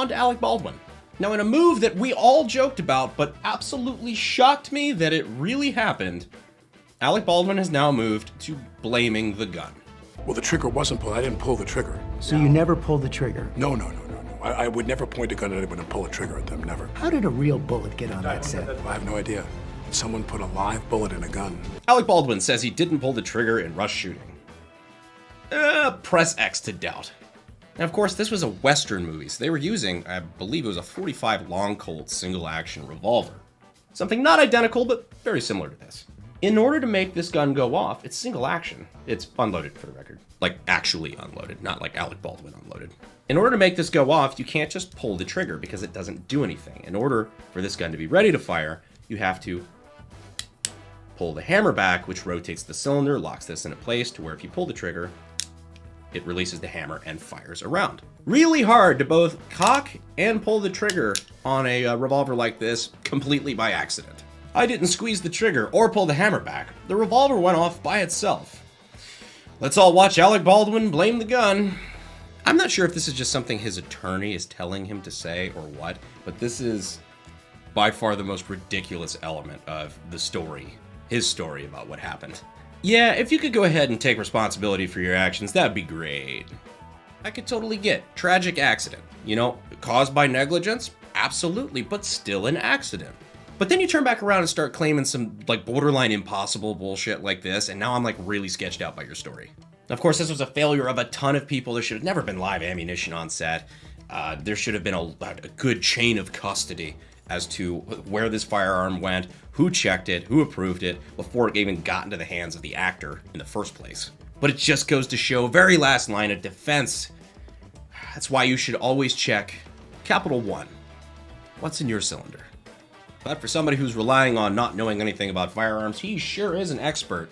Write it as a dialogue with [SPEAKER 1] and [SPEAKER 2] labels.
[SPEAKER 1] on to Alec Baldwin. Now, in a move that we all joked about, but absolutely shocked me that it really happened, Alec Baldwin has now moved to blaming the gun.
[SPEAKER 2] Well, the trigger wasn't pulled. I didn't pull the trigger.
[SPEAKER 3] So you never pulled the trigger?
[SPEAKER 2] No. I would never point a gun at anyone and pull a trigger at them, never.
[SPEAKER 3] How did a real bullet get on that set?
[SPEAKER 2] I have no idea. Someone put a live bullet in a gun.
[SPEAKER 1] Alec Baldwin says he didn't pull the trigger in rush shooting. Press X to doubt. And of course, this was a Western movie, so they were using, I believe it was a .45 long Colt Single Action revolver. Something not identical, but very similar to this. In order to make this gun go off, it's single action. It's unloaded, for the record. Like, actually unloaded, not like Alec Baldwin unloaded. In order to make this go off, you can't just pull the trigger because it doesn't do anything. In order for this gun to be ready to fire, you have to pull the hammer back, which rotates the cylinder, locks this into place to where if you pull the trigger, it releases the hammer and fires a round. Really hard to both cock and pull the trigger on a revolver like this completely by accident. I didn't squeeze the trigger or pull the hammer back. The revolver went off by itself. Let's all watch Alec Baldwin blame the gun. I'm not sure if this is just something his attorney is telling him to say or what, but this is by far the most ridiculous element of the story, his story about what happened. Yeah, if you could go ahead and take responsibility for your actions, that'd be great. I could totally get tragic accident. You know, caused by negligence? Absolutely, but still an accident. But then you turn back around and start claiming some like borderline impossible bullshit like this, and now I'm like really sketched out by your story. Of course, this was a failure of a ton of people. There should have never been live ammunition on set. There should have been a good chain of custody as to where this firearm went, who checked it, who approved it, before it even got into the hands of the actor in the first place. But it just goes to show, very last line of defense, that's why you should always check capital 1. What's in your cylinder? But for somebody who's relying on not knowing anything about firearms, he sure is an expert.